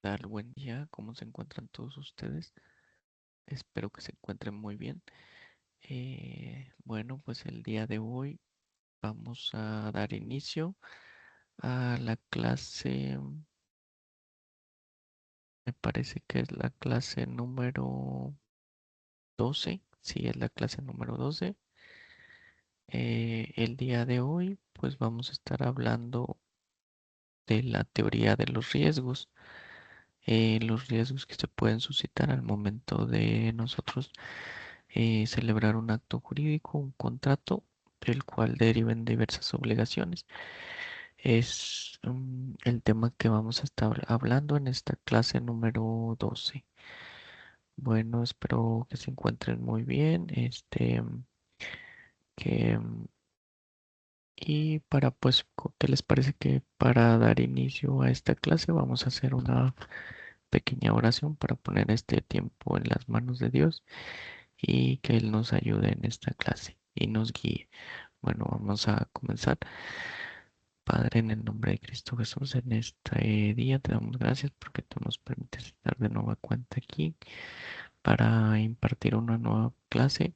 Tal buen día, ¿cómo se encuentran todos ustedes? Espero que se encuentren muy bien. Bueno, pues el día de hoy vamos a dar inicio a la clase, me parece que es la clase número 12. Sí, es la clase número 12. El día de hoy, pues vamos a estar hablando de la teoría de los riesgos que se pueden suscitar al momento de nosotros celebrar un acto jurídico, un contrato, del cual deriven diversas obligaciones. Es el tema que vamos a estar hablando en esta clase número 12. Bueno, espero que se encuentren muy bien. Que, y para pues, ¿qué les parece que para dar inicio a esta clase vamos a hacer una pequeña oración para poner este tiempo en las manos de Dios y que Él nos ayude en esta clase y nos guíe? Bueno, vamos a comenzar. Padre, en el nombre de Cristo Jesús, en este día te damos gracias porque tú nos permites estar de nueva cuenta aquí para impartir una nueva clase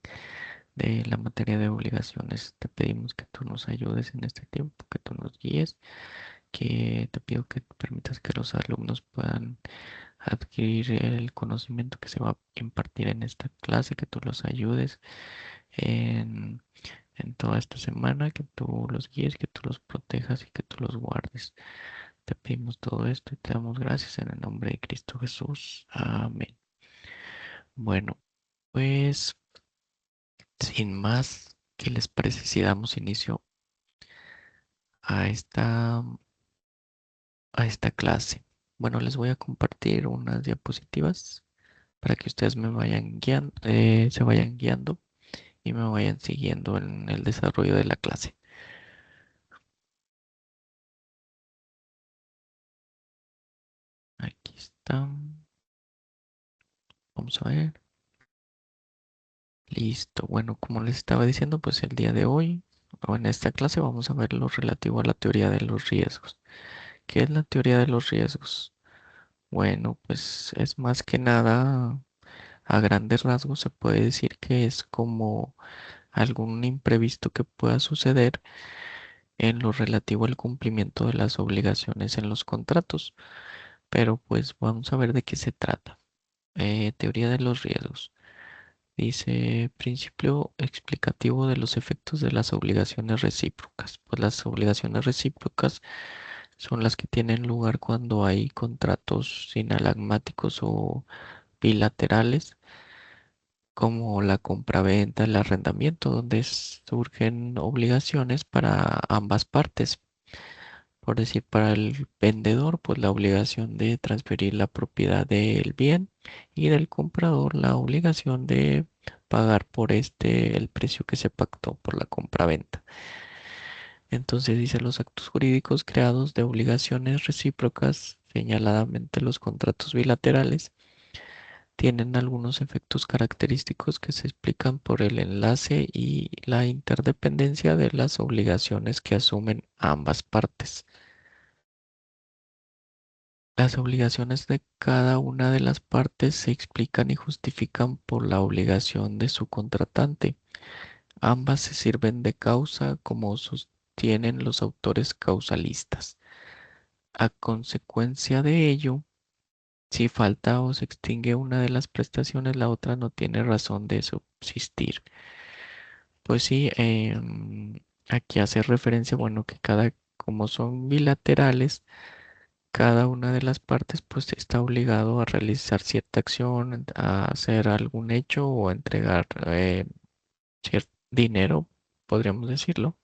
de la materia de obligaciones. Te pedimos que tú nos ayudes en este tiempo, que tú nos guíes, que te pido que permitas que los alumnos puedan adquirir el conocimiento que se va a impartir en esta clase, que tú los ayudes en toda esta semana, que tú los guíes, que tú los protejas y que tú los guardes. Te pedimos todo esto y te damos gracias en el nombre de Cristo Jesús. Amén. Bueno, pues sin más, ¿qué les parece si damos inicio a esta clase? Bueno, les voy a compartir unas diapositivas para que ustedes me vayan guiando, se vayan guiando y me vayan siguiendo en el desarrollo de la clase. Aquí están. Vamos a ver. Listo. Bueno, como les estaba diciendo, pues el día de hoy, o en esta clase, vamos a ver lo relativo a la teoría de los riesgos. ¿Qué es la teoría de los riesgos? Bueno, pues es más que nada, a grandes rasgos, se puede decir que es como algún imprevisto que pueda suceder en lo relativo al cumplimiento de las obligaciones en los contratos. Pero pues vamos a ver de qué se trata. Teoría de los riesgos. Dice, principio explicativo de los efectos de las obligaciones recíprocas. Pues las obligaciones recíprocas son las que tienen lugar cuando hay contratos sinalagmáticos o bilaterales, como la compraventa, el arrendamiento, donde surgen obligaciones para ambas partes. Por decir, para el vendedor, pues la obligación de transferir la propiedad del bien y del comprador la obligación de pagar por el precio que se pactó por la compraventa. Entonces dice los actos jurídicos creados de obligaciones recíprocas, señaladamente los contratos bilaterales, tienen algunos efectos característicos que se explican por el enlace y la interdependencia de las obligaciones que asumen ambas partes. Las obligaciones de cada una de las partes se explican y justifican por la obligación de su contratante. Ambas se sirven de causa como sostienen los autores causalistas. A consecuencia de ello, si falta o se extingue una de las prestaciones, la otra no tiene razón de subsistir. Pues sí, aquí hace referencia, bueno, que como son bilaterales, cada una de las partes pues está obligado a realizar cierta acción, a hacer algún hecho o a entregar cierto dinero, podríamos decirlo.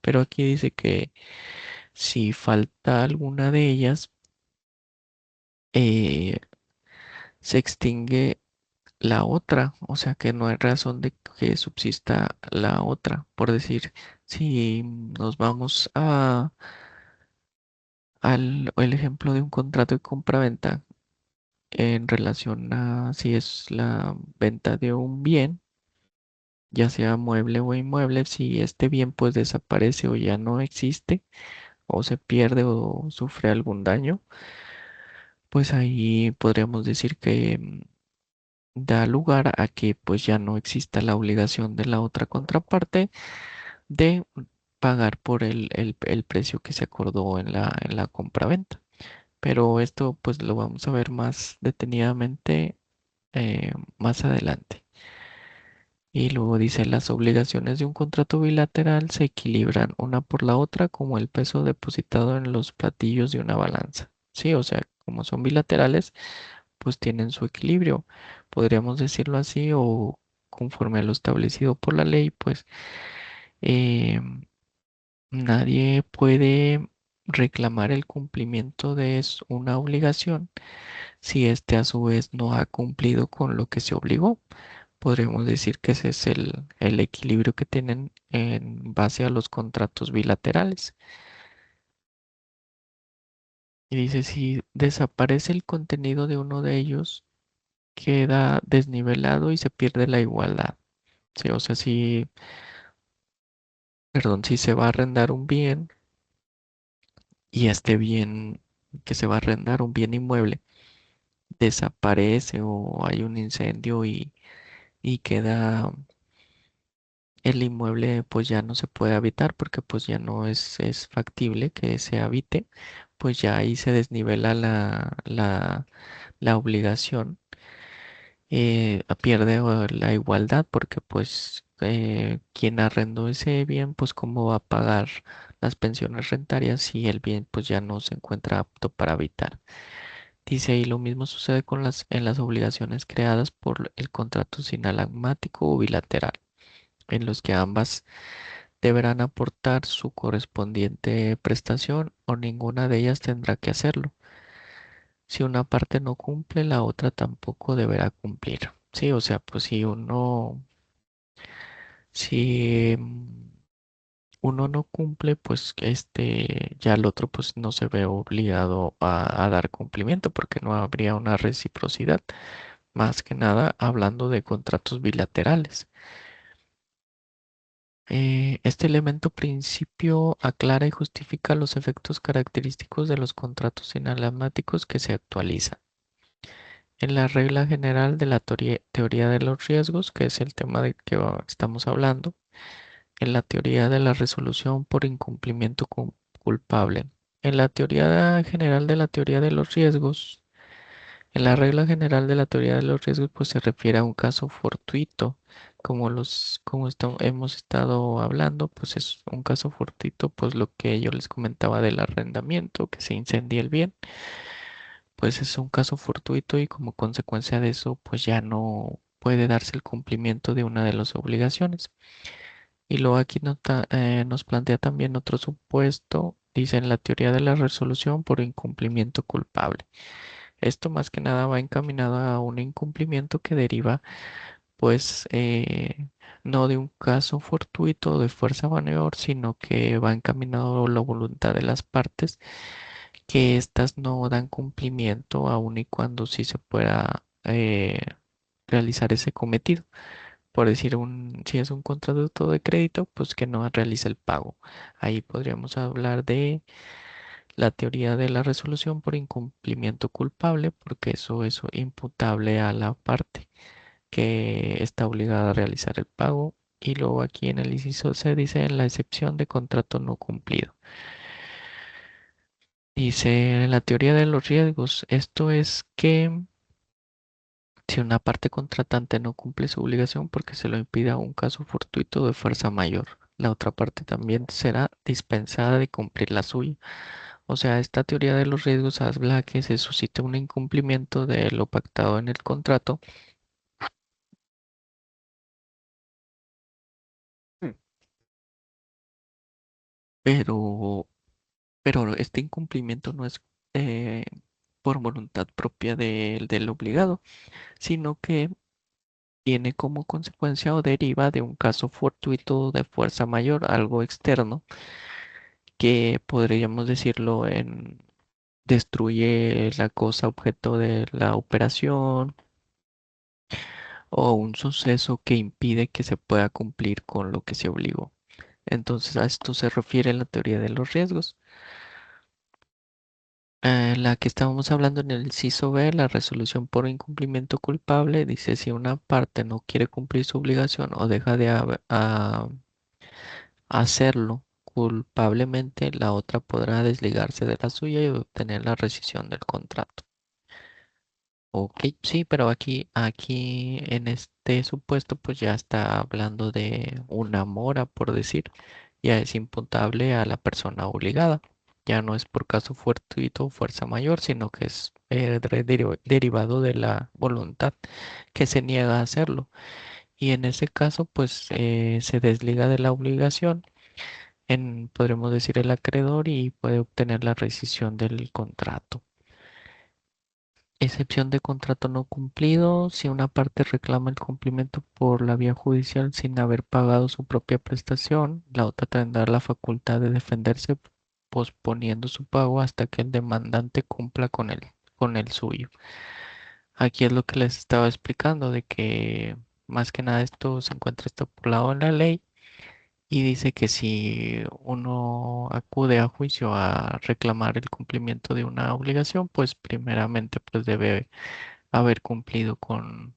Pero aquí dice que si falta alguna de ellas, eh, se extingue la otra, o sea que no hay razón de que subsista la otra. Por decir, si nos vamos al el ejemplo de un contrato de compraventa en relación a si es la venta de un bien, ya sea mueble o inmueble, si este bien pues desaparece o ya no existe o se pierde o sufre algún daño, pues ahí podríamos decir que da lugar a que pues ya no exista la obligación de la otra contraparte de pagar por el precio que se acordó en la compraventa. Pero esto pues lo vamos a ver más detenidamente más adelante. Y luego dice, las obligaciones de un contrato bilateral se equilibran una por la otra como el peso depositado en los platillos de una balanza. Sí, o sea, como son bilaterales, pues tienen su equilibrio, podríamos decirlo así, o conforme a lo establecido por la ley, pues eh, nadie puede reclamar el cumplimiento de una obligación si éste a su vez no ha cumplido con lo que se obligó. Podríamos decir que ese es el equilibrio que tienen en base a los contratos bilaterales. Y dice, si desaparece el contenido de uno de ellos, queda desnivelado y se pierde la igualdad. Sí, o sea, si, perdón, si se va a arrendar un bien y este bien que se va a arrendar, un bien inmueble, desaparece o hay un incendio y queda el inmueble, pues ya no se puede habitar porque pues ya no es factible que se habite, pues ya ahí se desnivela la obligación, pierde la igualdad porque pues quien arrendó ese bien, pues cómo va a pagar las pensiones rentarias si el bien pues ya no se encuentra apto para habitar. Dice ahí lo mismo sucede con en las obligaciones creadas por el contrato sinalagmático o bilateral, en los que ambas deberán aportar su correspondiente prestación o ninguna de ellas tendrá que hacerlo. Si una parte no cumple, la otra tampoco deberá cumplir. Sí, o sea, pues si uno no cumple, pues ya el otro pues no se ve obligado a dar cumplimiento porque no habría una reciprocidad. Más que nada hablando de contratos bilaterales. Este elemento principio aclara y justifica los efectos característicos de los contratos inalámticos que se actualizan. En la regla general de la teoría de los riesgos, que es el tema de que estamos hablando, en la teoría de la resolución por incumplimiento culpable. En la teoría general de la teoría de los riesgos, en la regla general de la teoría de los riesgos, pues se refiere a un caso fortuito, como hemos estado hablando, pues es un caso fortuito, pues lo que yo les comentaba del arrendamiento, que se incendia el bien, pues es un caso fortuito y como consecuencia de eso, pues ya no puede darse el cumplimiento de una de las obligaciones. Y luego aquí nos plantea también otro supuesto, dice en la teoría de la resolución por incumplimiento culpable. Esto más que nada va encaminado a un incumplimiento que deriva, pues, no de un caso fortuito de fuerza mayor, sino que va encaminado a la voluntad de las partes, que éstas no dan cumplimiento aun y cuando sí se pueda realizar ese cometido. Por decir, si es un contrato de crédito, pues que no realice el pago. Ahí podríamos hablar de la teoría de la resolución por incumplimiento culpable, porque eso es imputable a la parte que está obligada a realizar el pago. Y luego aquí en el inciso se dice en la excepción de contrato no cumplido. Dice en la teoría de los riesgos, esto es que si una parte contratante no cumple su obligación porque se lo impida un caso fortuito de fuerza mayor, la otra parte también será dispensada de cumplir la suya. O sea, esta teoría de los riesgos habla que se suscita un incumplimiento de lo pactado en el contrato, Mm. pero, pero este incumplimiento no es eh, por voluntad propia del obligado, sino que tiene como consecuencia o deriva de un caso fortuito de fuerza mayor, algo externo, que podríamos decirlo en destruye la cosa objeto de la operación o un suceso que impide que se pueda cumplir con lo que se obligó. Entonces a esto se refiere la teoría de los riesgos. La que estábamos hablando en el inciso B, la resolución por incumplimiento culpable, dice si una parte no quiere cumplir su obligación o deja de hacerlo culpablemente, la otra podrá desligarse de la suya y obtener la rescisión del contrato. Ok, sí, pero aquí en este supuesto, pues ya está hablando de una mora, por decir, ya es imputable a la persona obligada. Ya no es por caso fortuito o fuerza mayor, sino que es derivado de la voluntad que se niega a hacerlo. Y en ese caso, pues se desliga de la obligación, podremos decir el acreedor, y puede obtener la rescisión del contrato. Excepción de contrato no cumplido: si una parte reclama el cumplimiento por la vía judicial sin haber pagado su propia prestación, la otra tendrá la facultad de defenderse posponiendo su pago hasta que el demandante cumpla con el suyo. Aquí es lo que les estaba explicando, de que más que nada esto se encuentra estipulado en la ley, y dice que si uno acude a juicio a reclamar el cumplimiento de una obligación, pues primeramente pues debe haber cumplido con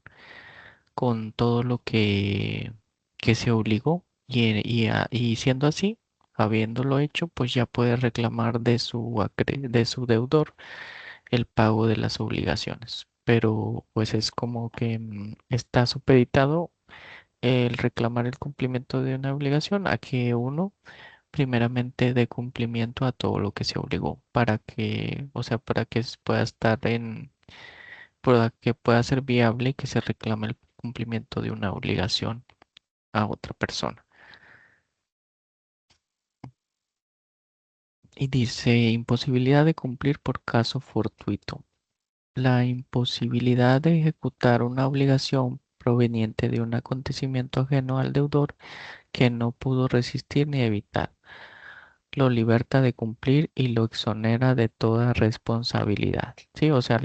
todo lo que se obligó, y siendo así, habiéndolo hecho, pues ya puede reclamar de su deudor el pago de las obligaciones. Pero pues es como que está supeditado el reclamar el cumplimiento de una obligación a que uno primeramente dé cumplimiento a todo lo que se obligó, para que, o sea, para que pueda estar para que pueda ser viable que se reclame el cumplimiento de una obligación a otra persona. Y dice imposibilidad de cumplir por caso fortuito. La imposibilidad de ejecutar una obligación proveniente de un acontecimiento ajeno al deudor que no pudo resistir ni evitar. Lo liberta de cumplir y lo exonera de toda responsabilidad. Sí, o sea,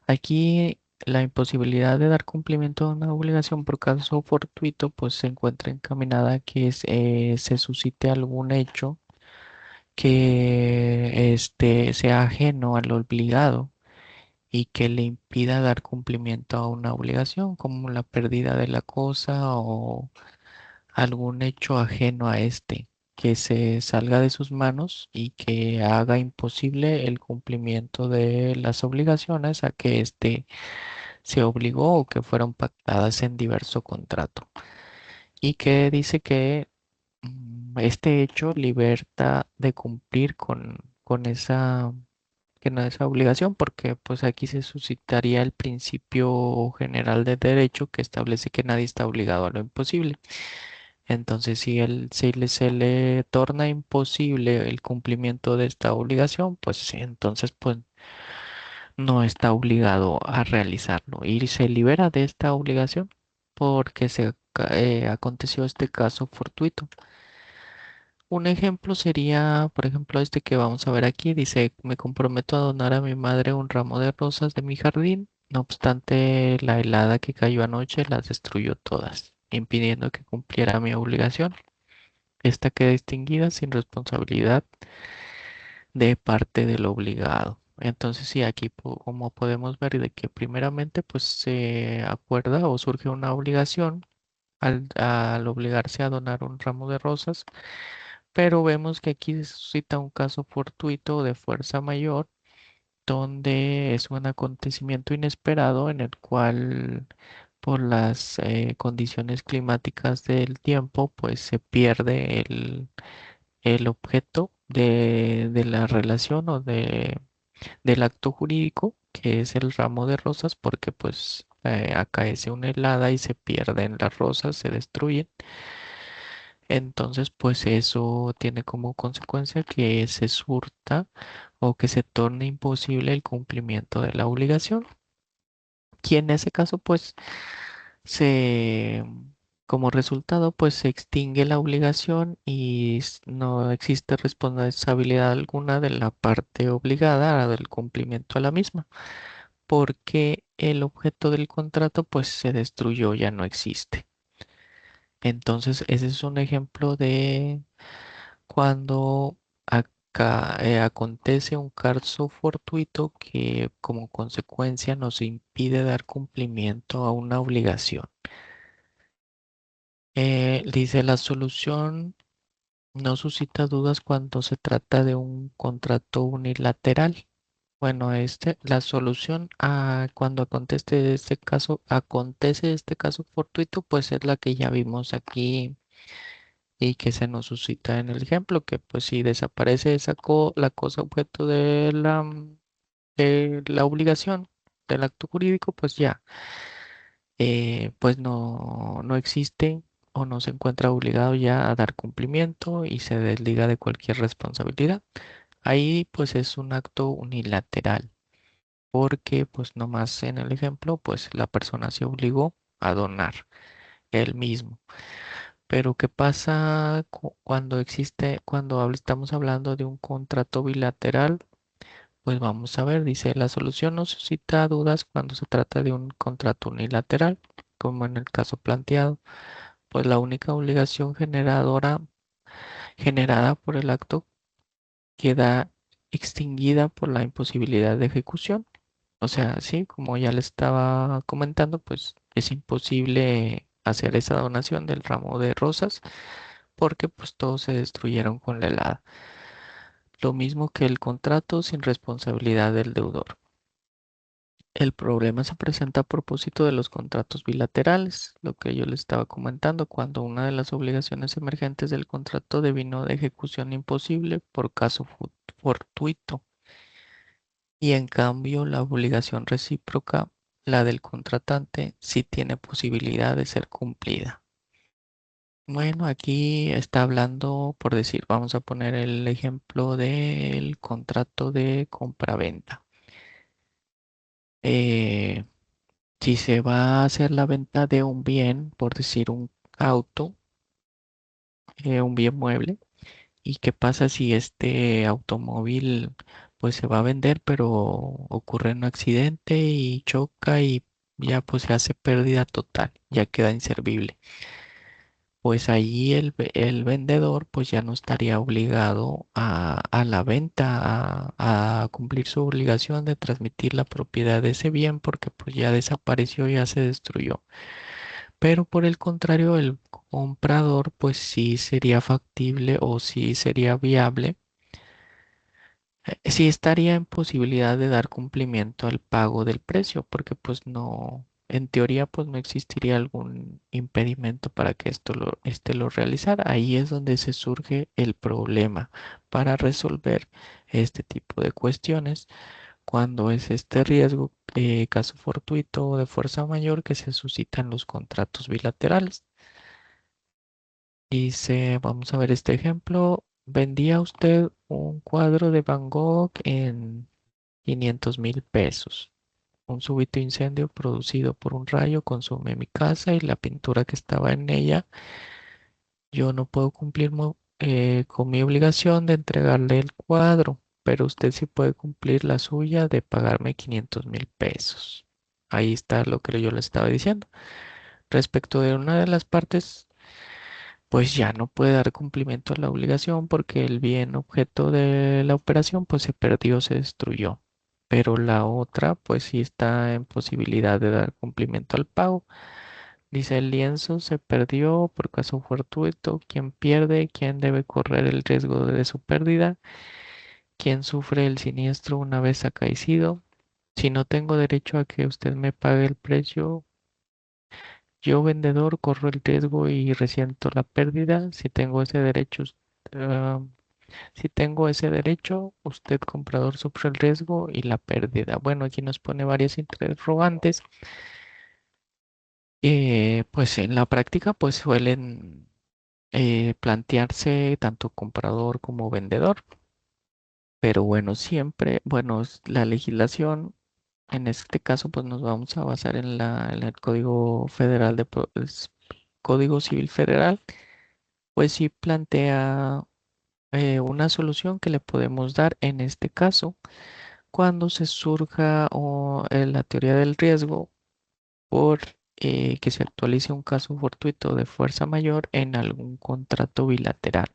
aquí la imposibilidad de dar cumplimiento a una obligación por caso fortuito, pues se encuentra encaminada a que se suscite algún hecho que sea ajeno al obligado y que le impida dar cumplimiento a una obligación, como la pérdida de la cosa o algún hecho ajeno a que se salga de sus manos y que haga imposible el cumplimiento de las obligaciones a que se obligó o que fueron pactadas en diverso contrato. Y que dice que este hecho liberta de cumplir con esa obligación, porque pues aquí se suscitaría el principio general de derecho que establece que nadie está obligado a lo imposible. Entonces, si se le torna imposible el cumplimiento de esta obligación, pues sí, entonces pues no está obligado a realizarlo y se libera de esta obligación porque aconteció este caso fortuito. Un ejemplo sería, por ejemplo, este que vamos a ver aquí. Dice: me comprometo a donar a mi madre un ramo de rosas de mi jardín. No obstante, la helada que cayó anoche las destruyó todas, impidiendo que cumpliera mi obligación. Esta queda extinguida sin responsabilidad de parte del obligado. Entonces, sí, aquí como podemos ver de que primeramente pues se acuerda o surge una obligación al obligarse a donar un ramo de rosas, pero vemos que aquí se suscita un caso fortuito de fuerza mayor, donde es un acontecimiento inesperado en el cual por las condiciones climáticas del tiempo pues se pierde el objeto de la relación o del acto jurídico, que es el ramo de rosas, porque pues acaece una helada y se pierden las rosas, se destruyen. Entonces, pues eso tiene como consecuencia que se surta o que se torne imposible el cumplimiento de la obligación. Y en ese caso, pues se, como resultado, pues se extingue la obligación y no existe responsabilidad alguna de la parte obligada del cumplimiento a la misma, porque el objeto del contrato pues se destruyó, ya no existe. Entonces, ese es un ejemplo de cuando acontece un caso fortuito que como consecuencia nos impide dar cumplimiento a una obligación. Dice la solución no suscita dudas cuando se trata de un contrato unilateral. Bueno, la solución a cuando acontece este caso fortuito, pues es la que ya vimos aquí y que se nos suscita en el ejemplo, que pues si desaparece la cosa objeto de la obligación del acto jurídico, pues ya, pues no existe o no se encuentra obligado ya a dar cumplimiento y se desliga de cualquier responsabilidad. Ahí pues es un acto unilateral, porque pues nomás en el ejemplo, pues la persona se obligó a donar él mismo. Pero ¿qué pasa estamos hablando de un contrato bilateral? Pues vamos a ver, dice, la solución no suscita dudas cuando se trata de un contrato unilateral, como en el caso planteado, pues la única obligación generada por el acto queda extinguida por la imposibilidad de ejecución. O sea, sí, como ya le estaba comentando, pues es imposible hacer esa donación del ramo de rosas porque pues todos se destruyeron con la helada. Lo mismo que el contrato sin responsabilidad del deudor. El problema se presenta a propósito de los contratos bilaterales, lo que yo les estaba comentando, cuando una de las obligaciones emergentes del contrato devino de ejecución imposible por caso fortuito, y en cambio la obligación recíproca, la del contratante, sí tiene posibilidad de ser cumplida. Bueno, aquí está hablando, por decir, vamos a poner el ejemplo del contrato de compraventa. Eh, Si se va a hacer la venta de un bien, por decir un auto, un bien mueble, ¿y qué pasa si este automóvil pues se va a vender, pero ocurre un accidente y choca y ya pues se hace pérdida total, ya queda inservible? Pues ahí el vendedor pues ya no estaría obligado a la venta, a cumplir su obligación de transmitir la propiedad de ese bien porque pues ya desapareció, ya se destruyó. Pero por el contrario, el comprador pues sí sería factible o sí sería viable, sí estaría en posibilidad de dar cumplimiento al pago del precio, porque pues no, en teoría pues no existiría algún impedimento para que este lo realizara. Ahí es donde se surge el problema para resolver este tipo de cuestiones cuando es este riesgo, caso fortuito o de fuerza mayor que se suscita en los contratos bilaterales. Dice, vamos a ver este ejemplo. ¿Vendía usted un cuadro de Van Gogh en 500.000 pesos? Un súbito incendio producido por un rayo consume mi casa y la pintura que estaba en ella. Yo no puedo cumplir con mi obligación de entregarle el cuadro, pero usted sí puede cumplir la suya de pagarme 500.000 pesos. Ahí está lo que yo le estaba diciendo. Respecto de una de las partes, pues ya no puede dar cumplimiento a la obligación porque el bien objeto de la operación pues se perdió, se destruyó. Pero la otra pues sí está en posibilidad de dar cumplimiento al pago. Dice el lienzo se perdió por caso fortuito. ¿Quién pierde? ¿Quién debe correr el riesgo de su pérdida? ¿Quién sufre el siniestro una vez acaecido? Si no tengo derecho a que usted me pague el precio, yo vendedor corro el riesgo y resiento la pérdida. Ah, si tengo ese derecho, usted comprador sufre el riesgo y la pérdida. Bueno, aquí nos pone varias interrogantes. Pues en la práctica pues suelen plantearse tanto comprador como vendedor. Pero bueno, siempre, bueno, la legislación, en este caso pues nos vamos a basar en el Código Federal Código Civil Federal, pues sí plantea una solución que le podemos dar en este caso cuando se surja la teoría del riesgo por que se actualice un caso fortuito de fuerza mayor en algún contrato bilateral,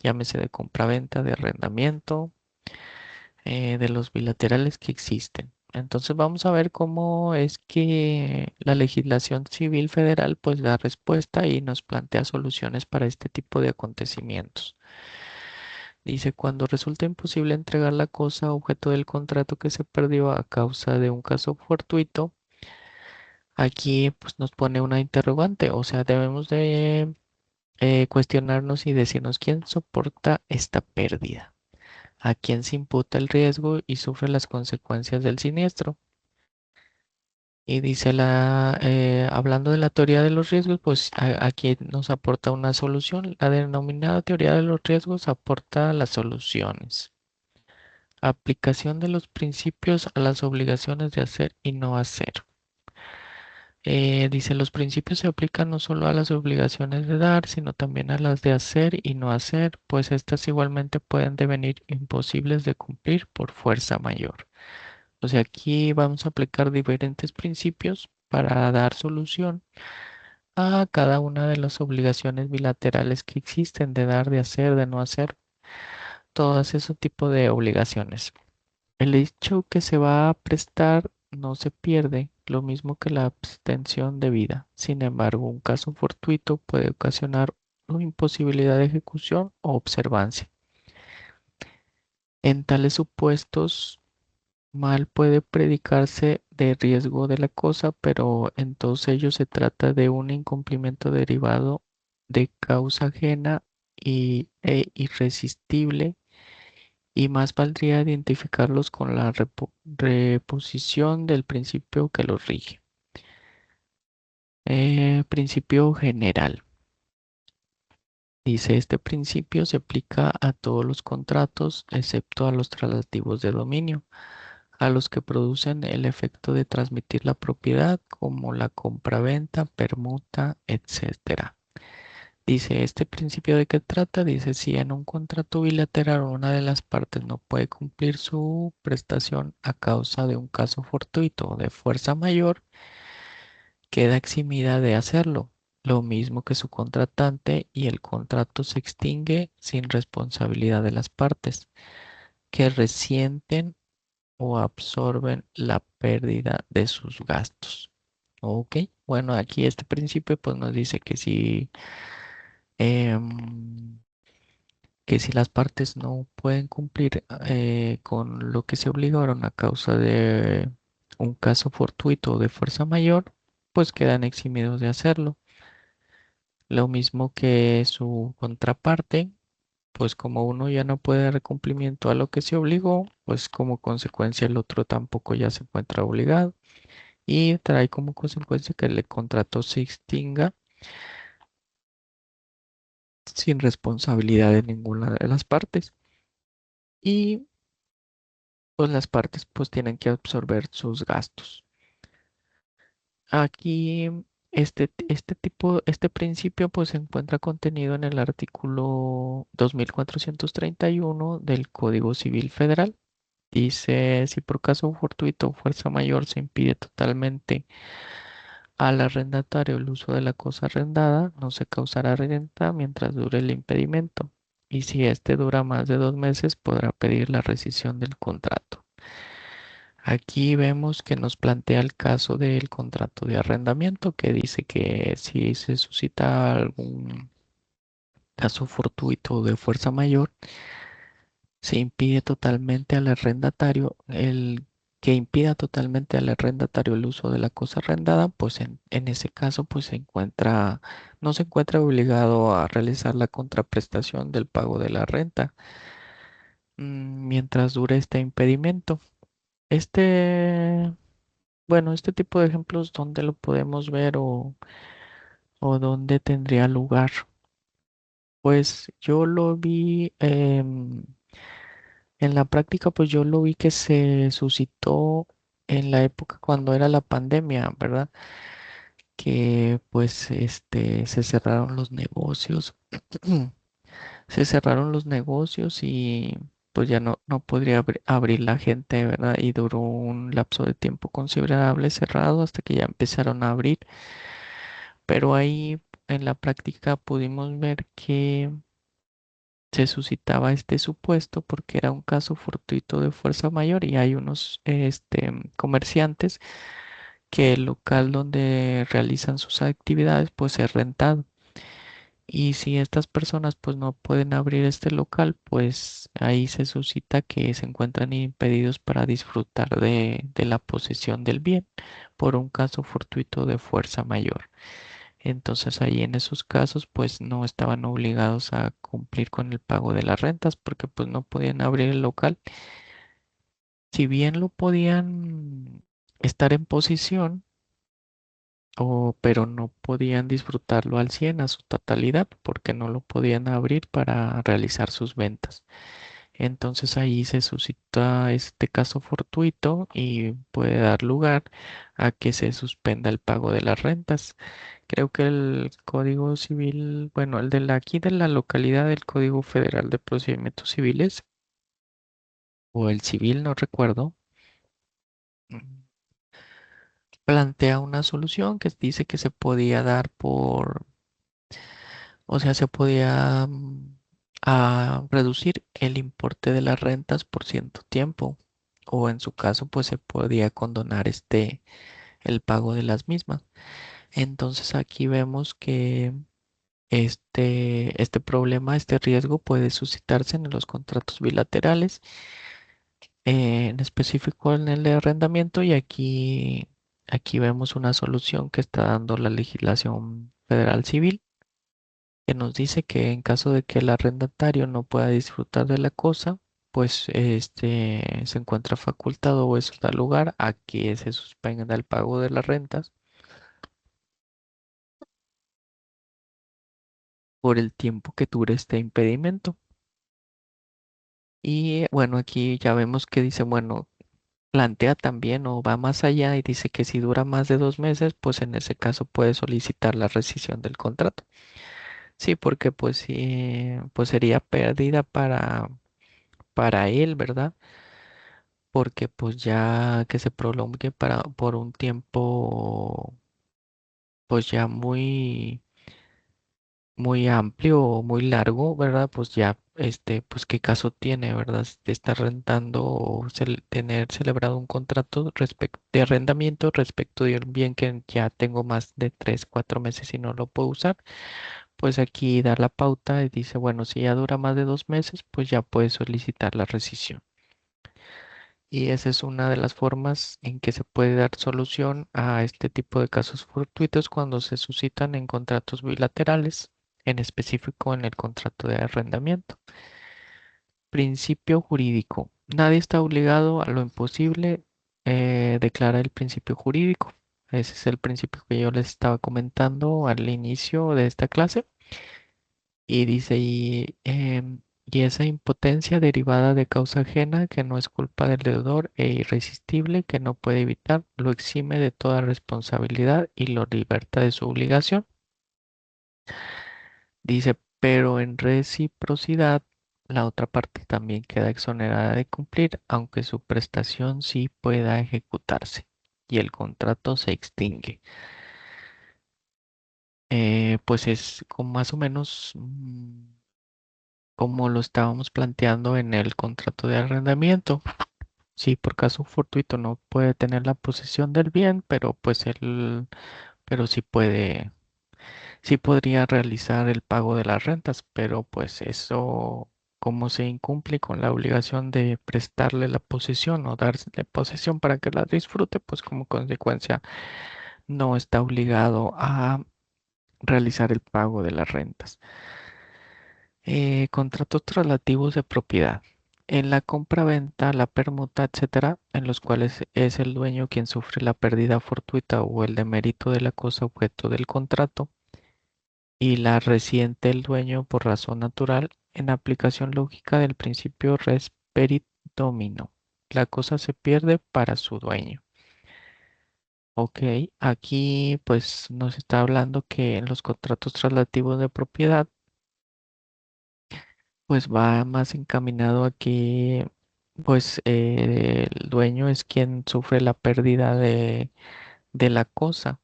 llámese de compraventa, de arrendamiento, de los bilaterales que existen. Entonces vamos a ver cómo es que la legislación civil federal pues da respuesta y nos plantea soluciones para este tipo de acontecimientos. Dice, cuando resulta imposible entregar la cosa objeto del contrato que se perdió a causa de un caso fortuito, aquí pues nos pone una interrogante, o sea, debemos de cuestionarnos y decirnos quién soporta esta pérdida, a quién se imputa el riesgo y sufre las consecuencias del siniestro. Y dice hablando de la teoría de los riesgos, pues aquí nos aporta una solución. La denominada teoría de los riesgos aporta las soluciones. Aplicación de los principios a las obligaciones de hacer y no hacer. Dice, los principios se aplican no solo a las obligaciones de dar, sino también a las de hacer y no hacer, pues estas igualmente pueden devenir imposibles de cumplir por fuerza mayor. O sea, aquí vamos a aplicar diferentes principios para dar solución a cada una de las obligaciones bilaterales que existen de dar, de hacer, de no hacer, todos esos tipos de obligaciones. El hecho que se va a prestar no se pierde, lo mismo que la abstención de vida. Sin embargo, un caso fortuito puede ocasionar una imposibilidad de ejecución o observancia. En tales supuestos, mal puede predicarse de riesgo de la cosa, pero en todos ellos se trata de un incumplimiento derivado de causa ajena e irresistible, y más valdría identificarlos con la reposición del principio que los rige. Principio general. Dice, este principio se aplica a todos los contratos, excepto a los traslativos de dominio, a los que producen el efecto de transmitir la propiedad, como la compraventa, permuta, etcétera. Dice, ¿este principio de qué trata? Dice, si en un contrato bilateral una de las partes no puede cumplir su prestación a causa de un caso fortuito o de fuerza mayor, queda eximida de hacerlo, lo mismo que su contratante, y el contrato se extingue sin responsabilidad de las partes, que resienten o absorben la pérdida de sus gastos. Ok, bueno, aquí este principio pues nos dice em, que si las partes no pueden cumplir con lo que se obligaron a causa de un caso fortuito o de fuerza mayor, pues quedan eximidos de hacerlo. Lo mismo que su contraparte, pues como uno ya no puede dar cumplimiento a lo que se obligó, pues como consecuencia el otro tampoco ya se encuentra obligado y trae como consecuencia que el contrato se extinga sin responsabilidad de ninguna de las partes y pues las partes pues tienen que absorber sus gastos. Aquí este principio pues se encuentra contenido en el artículo 2431 del Código Civil Federal. Dice, si por caso fortuito o fuerza mayor se impide totalmente al arrendatario el uso de la cosa arrendada, no se causará renta mientras dure el impedimento. Y si este dura más de 2 meses, podrá pedir la rescisión del contrato. Aquí vemos que nos plantea el caso del contrato de arrendamiento, que dice que si se suscita algún caso fortuito de fuerza mayor, se impide totalmente al arrendatario el que impida totalmente al arrendatario el uso de la cosa arrendada, pues en ese caso pues no se encuentra obligado a realizar la contraprestación del pago de la renta mientras dure este impedimento. Este, bueno, este tipo de ejemplos, ¿dónde lo podemos ver o dónde tendría lugar? Pues yo lo vi en la práctica, pues yo lo vi que se suscitó en la época cuando era la pandemia, ¿verdad? Que pues se cerraron los negocios, se cerraron los negocios pues ya no podría abrir la gente, ¿verdad? Y duró un lapso de tiempo considerable cerrado hasta que ya empezaron a abrir. Pero ahí en la práctica pudimos ver que se suscitaba este supuesto porque era un caso fortuito de fuerza mayor y hay unos comerciantes que el local donde realizan sus actividades pues es rentado. Y si estas personas pues no pueden abrir este local, pues ahí se suscita que se encuentran impedidos para disfrutar de la posesión del bien por un caso fortuito de fuerza mayor. Entonces ahí en esos casos pues no estaban obligados a cumplir con el pago de las rentas porque pues no podían abrir el local. Si bien lo podían estar en posición, pero no podían disfrutarlo al 100 a su totalidad porque no lo podían abrir para realizar sus ventas. Entonces ahí se suscita este caso fortuito y puede dar lugar a que se suspenda el pago de las rentas. Creo que el Código Civil, bueno, el de aquí de la localidad del Código Federal de Procedimientos Civiles o el civil, no recuerdo, mm, plantea una solución que dice que se podía dar o sea, se podía reducir el importe de las rentas por cierto tiempo, o en su caso, pues se podía condonar el pago de las mismas. Entonces aquí vemos que este problema, este riesgo puede suscitarse en los contratos bilaterales, en específico en el de arrendamiento, y aquí vemos una solución que está dando la legislación federal civil que nos dice que en caso de que el arrendatario no pueda disfrutar de la cosa, pues se encuentra facultado o eso da lugar a que se suspenda el pago de las rentas por el tiempo que dure este impedimento. Y bueno, aquí ya vemos que dice, bueno, plantea también o va más allá y dice que si dura más de 2 meses, pues en ese caso puede solicitar la rescisión del contrato. Sí, porque pues sí, pues sería pérdida para él, ¿verdad? Porque pues ya que se prolongue por un tiempo pues ya muy amplio o muy largo, ¿verdad? Pues ya pues qué caso tiene, ¿verdad? De estar rentando o tener celebrado un contrato de arrendamiento respecto de un bien que ya tengo más de 3, 4 meses y no lo puedo usar. Pues aquí da la pauta y dice, bueno, si ya dura más de 2 meses, pues ya puedes solicitar la rescisión. Y esa es una de las formas en que se puede dar solución a este tipo de casos fortuitos cuando se suscitan en contratos bilaterales, en específico en el contrato de arrendamiento. Principio jurídico. Nadie está obligado a lo imposible, declara el principio jurídico. Ese es el principio que yo les estaba comentando al inicio de esta clase. Y dice, y esa impotencia derivada de causa ajena que no es culpa del deudor e irresistible que no puede evitar, lo exime de toda responsabilidad y lo liberta de su obligación. Dice, pero en reciprocidad, la otra parte también queda exonerada de cumplir, aunque su prestación sí pueda ejecutarse y el contrato se extingue. Pues es como más o menos como lo estábamos planteando en el contrato de arrendamiento. Si por caso fortuito no puede tener la posesión del bien, pero sí podría realizar el pago de las rentas, pero pues eso, como se incumple con la obligación de prestarle la posesión o darle posesión para que la disfrute, pues como consecuencia no está obligado a realizar el pago de las rentas. Contratos traslativos de propiedad. En la compra-venta, la permuta, etcétera, en los cuales es el dueño quien sufre la pérdida fortuita o el demerito de la cosa objeto del contrato y la resiente el dueño por razón natural en aplicación lógica del principio res perit domino. La cosa se pierde para su dueño. Ok, aquí pues nos está hablando que en los contratos traslativos de propiedad pues va más encaminado a que pues el dueño es quien sufre la pérdida de la cosa.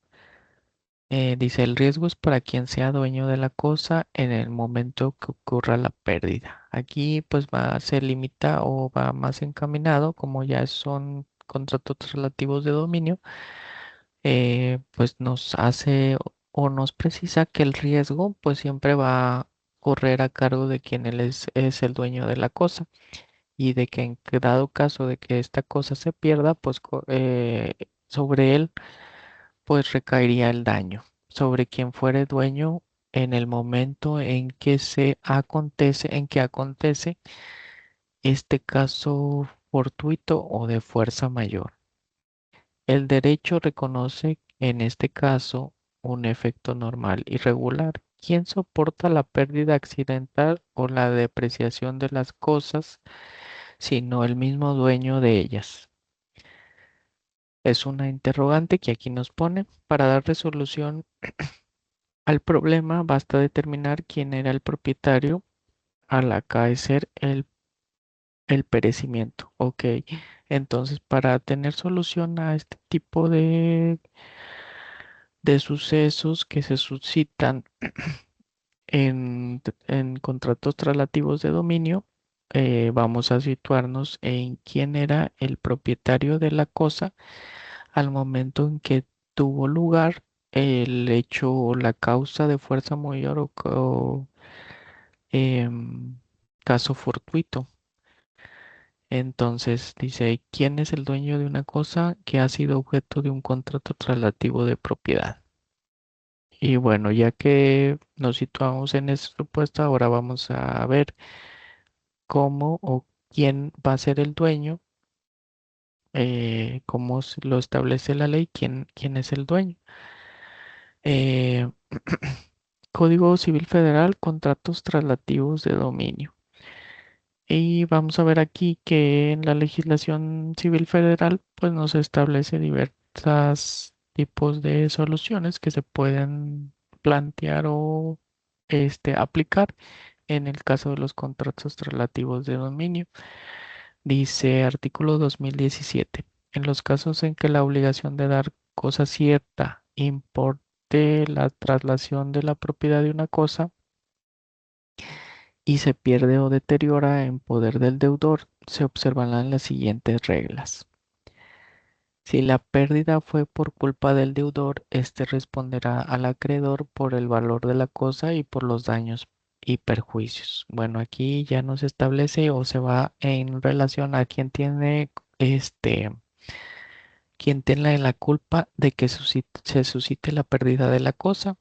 Dice, el riesgo es para quien sea dueño de la cosa en el momento que ocurra la pérdida. Aquí pues se limita o va más encaminado, como ya son contratos relativos de dominio, pues nos hace o nos precisa que el riesgo pues siempre va a correr a cargo de quien él es el dueño de la cosa y de que en dado caso de que esta cosa se pierda, pues sobre él pues recaería el daño sobre quien fuere dueño en el momento en que acontece este caso fortuito o de fuerza mayor. El derecho reconoce en este caso un efecto normal y regular. ¿Quién soporta la pérdida accidental o la depreciación de las cosas, sino el mismo dueño de ellas? Es una interrogante que aquí nos pone. Para dar resolución al problema, basta determinar quién era el propietario al acaecer el perecimiento. Ok, entonces para tener solución a este tipo de sucesos que se suscitan en contratos traslativos de dominio, vamos a situarnos en quién era el propietario de la cosa al momento en que tuvo lugar el hecho o la causa de fuerza mayor o caso fortuito. Entonces dice, ¿quién es el dueño de una cosa que ha sido objeto de un contrato traslativo de propiedad? Y bueno, ya que nos situamos en ese supuesto, ahora vamos a ver cómo o quién va a ser el dueño, cómo lo establece la ley, quién es el dueño. Eh, Código Civil Federal, contratos traslativos de dominio. Y vamos a ver aquí que en la legislación civil federal pues nos establece diversos tipos de soluciones que se pueden plantear o aplicar en el caso de los contratos relativos de dominio. Dice artículo 2017. En los casos en que la obligación de dar cosa cierta importe la traslación de la propiedad de una cosa, y se pierde o deteriora en poder del deudor, se observarán las siguientes reglas. Si la pérdida fue por culpa del deudor, éste responderá al acreedor por el valor de la cosa y por los daños y perjuicios. Bueno, aquí ya nos establece o se va en relación a quien tenga la culpa de que se suscite la pérdida de la cosa.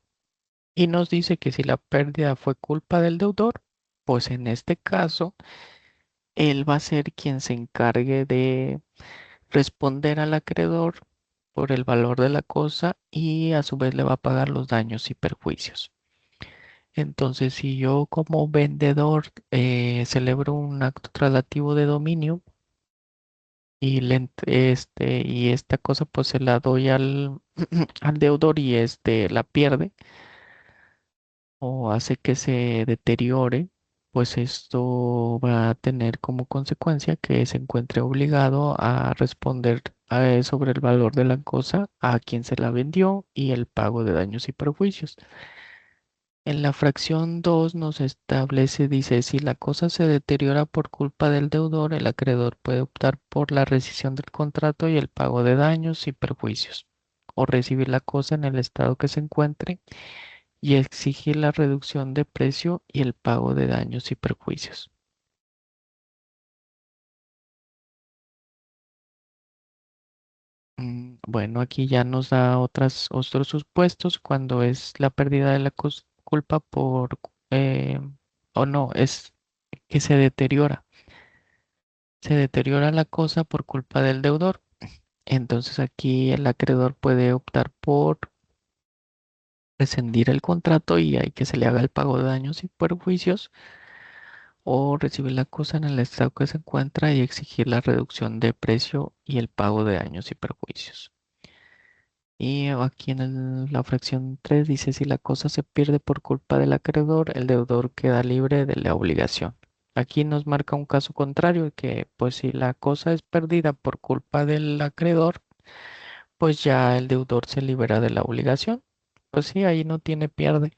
Y nos dice que si la pérdida fue culpa del deudor, pues en este caso él va a ser quien se encargue de responder al acreedor por el valor de la cosa y a su vez le va a pagar los daños y perjuicios. Entonces, si yo como vendedor celebro un acto traslativo de dominio y, y esta cosa pues se la doy al deudor y este la pierde o hace que se deteriore, pues esto va a tener como consecuencia que se encuentre obligado a responder sobre el valor de la cosa a quien se la vendió y el pago de daños y perjuicios. En la fracción 2 nos establece, dice, si la cosa se deteriora por culpa del deudor, el acreedor puede optar por la rescisión del contrato y el pago de daños y perjuicios, o recibir la cosa en el estado que se encuentre y exigir la reducción de precio y el pago de daños y perjuicios. Bueno, aquí ya nos da otros supuestos cuando es la pérdida de la culpa eh, o no, es que se deteriora la cosa por culpa del deudor. Entonces aquí el acreedor puede optar por rescindir el contrato y hay que se le haga el pago de daños y perjuicios o recibir la cosa en el estado que se encuentra y exigir la reducción de precio y el pago de daños y perjuicios. Y aquí en la fracción 3 dice si la cosa se pierde por culpa del acreedor, el deudor queda libre de la obligación. Aquí nos marca un caso contrario, que pues si la cosa es perdida por culpa del acreedor, pues ya el deudor se libera de la obligación. Pues sí, ahí no tiene pierde,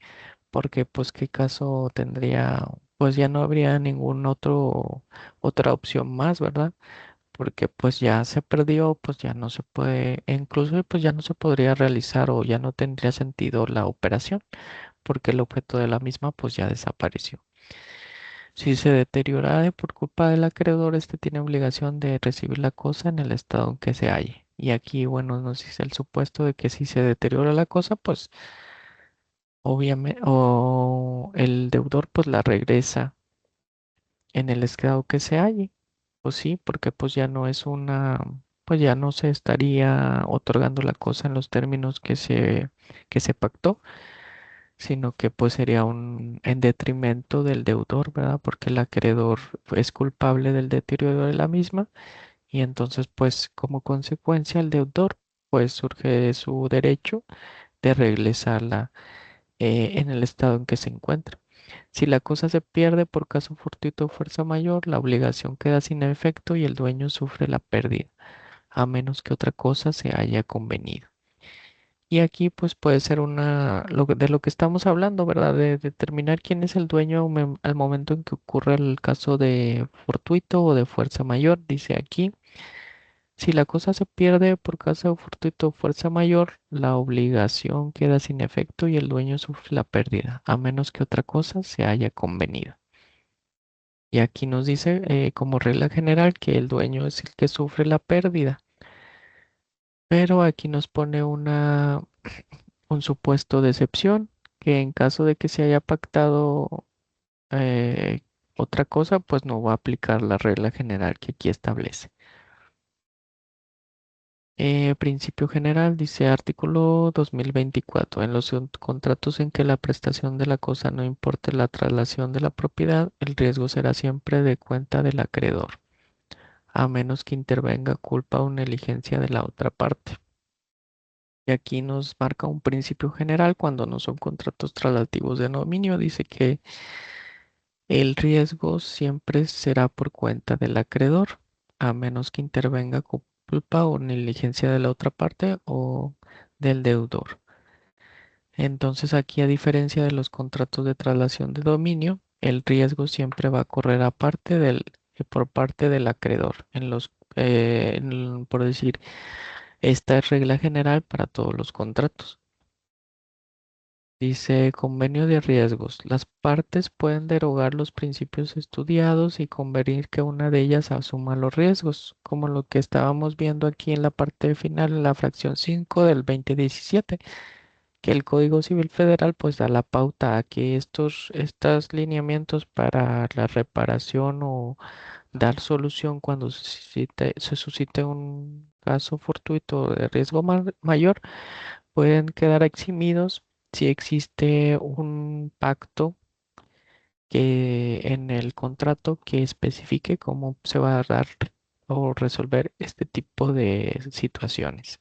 porque pues qué caso tendría, pues ya no habría ningún otra opción más, ¿verdad? Porque pues ya se perdió, pues ya no se puede, e incluso pues ya no se podría realizar o ya no tendría sentido la operación, porque el objeto de la misma pues ya desapareció. Si se deteriora por culpa del acreedor, este tiene obligación de recibir la cosa en el estado en que se halle. Y aquí, bueno, nos dice el supuesto de que si se deteriora la cosa, pues obviamente, o el deudor pues la regresa en el estado que se halle. Pues sí, porque pues ya no es pues ya no se estaría otorgando la cosa en los términos que se pactó, sino que pues sería en detrimento del deudor, ¿verdad? Porque el acreedor es culpable del deterioro de la misma y entonces pues como consecuencia el deudor pues surge su derecho de regresarla en el estado en que se encuentra. Si la cosa se pierde por caso fortuito o fuerza mayor, la obligación queda sin efecto y el dueño sufre la pérdida, a menos que otra cosa se haya convenido. Y aquí pues puede ser de lo que estamos hablando, ¿verdad? De determinar quién es el dueño al momento en que ocurre el caso de fortuito o de fuerza mayor. Dice aquí, si la cosa se pierde por caso fortuito o fuerza mayor, la obligación queda sin efecto y el dueño sufre la pérdida, a menos que otra cosa se haya convenido. Y aquí nos dice como regla general que el dueño es el que sufre la pérdida, pero aquí nos pone un supuesto de excepción, que en caso de que se haya pactado eh, otra cosa, pues no va a aplicar la regla general que aquí establece. Principio general, dice artículo 2024. En los contratos en que la prestación de la cosa no importe la traslación de la propiedad, el riesgo será siempre de cuenta del acreedor, a menos que intervenga culpa o negligencia de la otra parte. Y aquí nos marca un principio general cuando no son contratos traslativos de dominio. Dice que el riesgo siempre será por cuenta del acreedor, a menos que intervenga culpa o negligencia de la otra parte o del deudor. Entonces aquí, a diferencia de los contratos de traslación de dominio, el riesgo siempre va a correr por parte del acreedor. Por decir, esta es regla general para todos los contratos. Dice convenio de riesgos. Las partes pueden derogar los principios estudiados y convenir que una de ellas asuma los riesgos, como lo que estábamos viendo aquí en la parte final, en la fracción 5 del 2017, que el Código Civil Federal pues da la pauta a que estos lineamientos para la reparación o dar solución cuando se suscite un caso fortuito de riesgo mayor pueden quedar eximidos si existe un pacto que en el contrato que especifique cómo se va a dar o resolver este tipo de situaciones.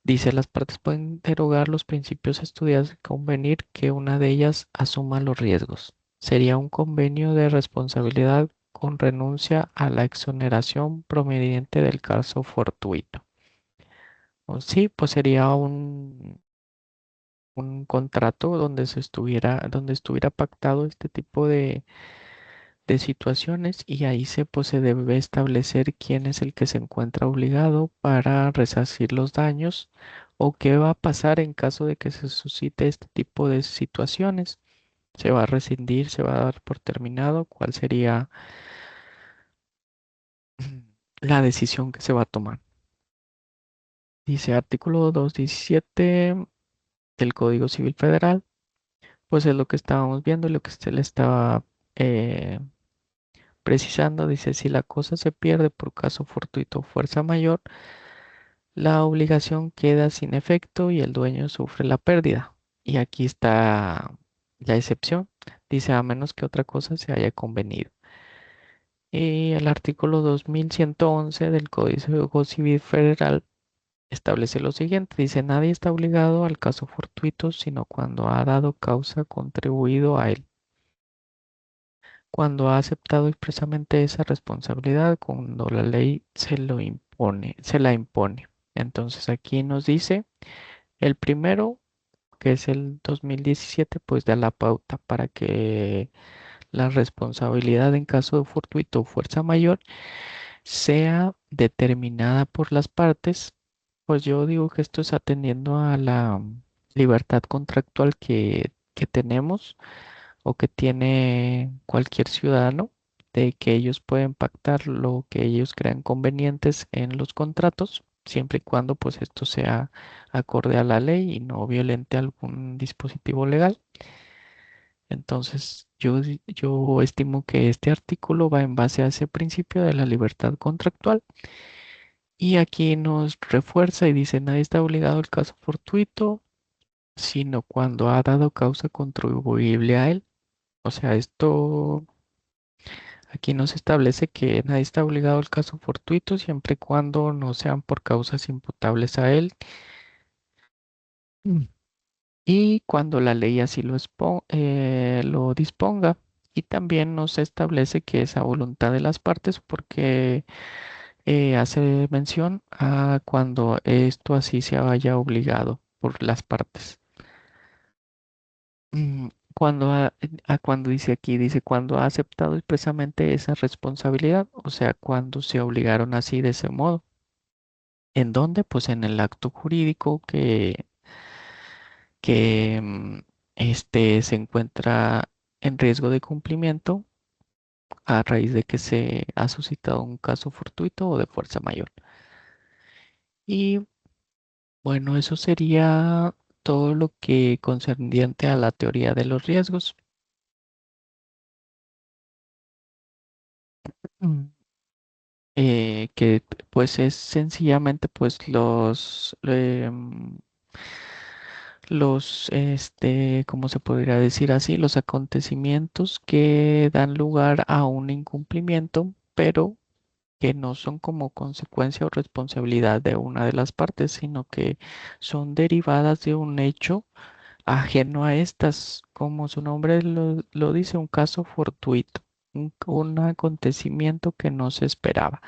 Dice, las partes pueden derogar los principios estudiados y convenir que una de ellas asuma los riesgos. Sería un convenio de responsabilidad con renuncia a la exoneración proveniente del caso fortuito. O sí, pues sería un contrato donde estuviera pactado este tipo de situaciones y ahí pues, se debe establecer quién es el que se encuentra obligado para resarcir los daños o qué va a pasar en caso de que se suscite este tipo de situaciones. ¿Se va a rescindir? ¿Se va a dar por terminado? ¿Cuál sería la decisión que se va a tomar? Dice artículo 217 del Código Civil Federal. Pues es lo que estábamos viendo y lo que se le estaba eh, precisando. Dice, si la cosa se pierde por caso fortuito o fuerza mayor, la obligación queda sin efecto y el dueño sufre la pérdida. Y aquí está la excepción. Dice, a menos que otra cosa se haya convenido. Y el artículo 2111 del Código Civil Federal establece lo siguiente. Dice, nadie está obligado al caso fortuito, sino cuando ha dado causa contribuido a él. cuando ha aceptado expresamente esa responsabilidad, cuando la ley se lo impone, se la impone. Entonces aquí nos dice el primero, que es el 2017, pues da la pauta para que la responsabilidad en caso de fortuito o fuerza mayor sea determinada por las partes. Pues yo digo que esto es atendiendo a la libertad contractual que tenemos o que tiene cualquier ciudadano, de que ellos pueden pactar lo que ellos crean convenientes en los contratos, siempre y cuando pues esto sea acorde a la ley y no violente algún dispositivo legal. Entonces, yo estimo que este artículo va en base a ese principio de la libertad contractual. Y aquí nos refuerza y dice, nadie está obligado al caso fortuito, sino cuando ha dado causa contribuible a él. O sea, esto aquí nos establece que nadie está obligado al caso fortuito siempre y cuando no sean por causas imputables a él. Mm. Y cuando la ley así lo disponga. Y también nos establece que es a voluntad de las partes porque hace mención a cuando esto así se haya obligado por las partes. Cuando cuando dice aquí, dice cuando ha aceptado expresamente esa responsabilidad, o sea, cuando se obligaron así de ese modo. ¿En dónde? Pues en el acto jurídico que este se encuentra en riesgo de cumplimiento a raíz de que se ha suscitado un caso fortuito o de fuerza mayor. Y bueno, eso sería todo lo que concerniente a la teoría de los riesgos. Mm. Que pues es sencillamente pues ¿cómo se podría decir así? Los acontecimientos que dan lugar a un incumplimiento, pero que no son como consecuencia o responsabilidad de una de las partes, sino que son derivadas de un hecho ajeno a estas, como su nombre lo dice, un caso fortuito, un acontecimiento que no se esperaba,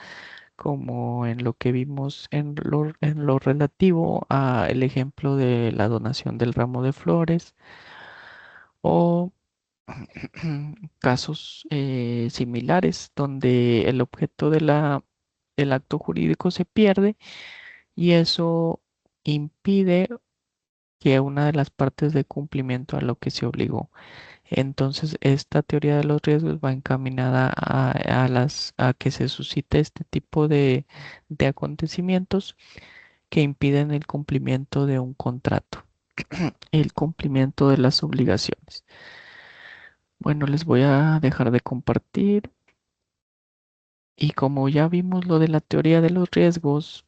como en lo que vimos en lo relativo a el ejemplo de la donación del ramo de flores o casos similares donde el objeto del acto jurídico se pierde y eso impide que una de las partes dé cumplimiento a lo que se obligó. Entonces, esta teoría de los riesgos va encaminada a que se suscite este tipo de acontecimientos que impiden el cumplimiento de un contrato, el cumplimiento de las obligaciones. Bueno, les voy a dejar de compartir y como ya vimos lo de la teoría de los riesgos,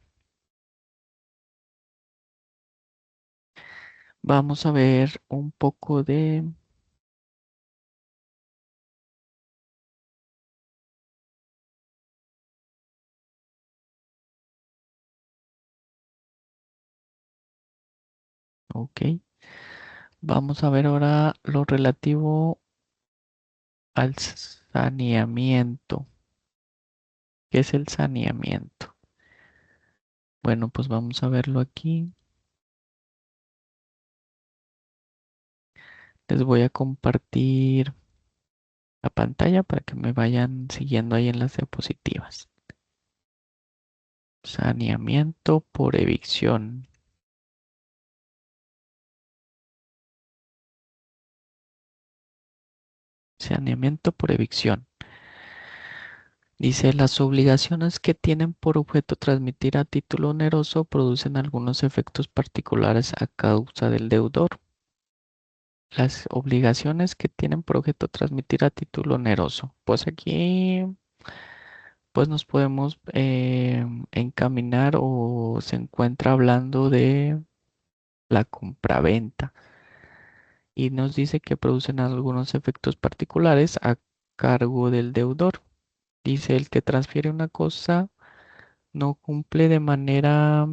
vamos a ver un poco de... Ok, vamos a ver ahora lo relativo al saneamiento. ¿Qué es el saneamiento? Bueno, pues vamos a verlo aquí. Les voy a compartir la pantalla para que me vayan siguiendo ahí en las diapositivas. Saneamiento por evicción. Saneamiento por evicción. Dice, las obligaciones que tienen por objeto transmitir a título oneroso producen algunos efectos particulares a causa del deudor. Las obligaciones que tienen por objeto transmitir a título oneroso. Pues aquí pues nos podemos encaminar o se encuentra hablando de la compraventa y nos dice que producen algunos efectos particulares a cargo del deudor. Dice el que transfiere una cosa no cumple de manera,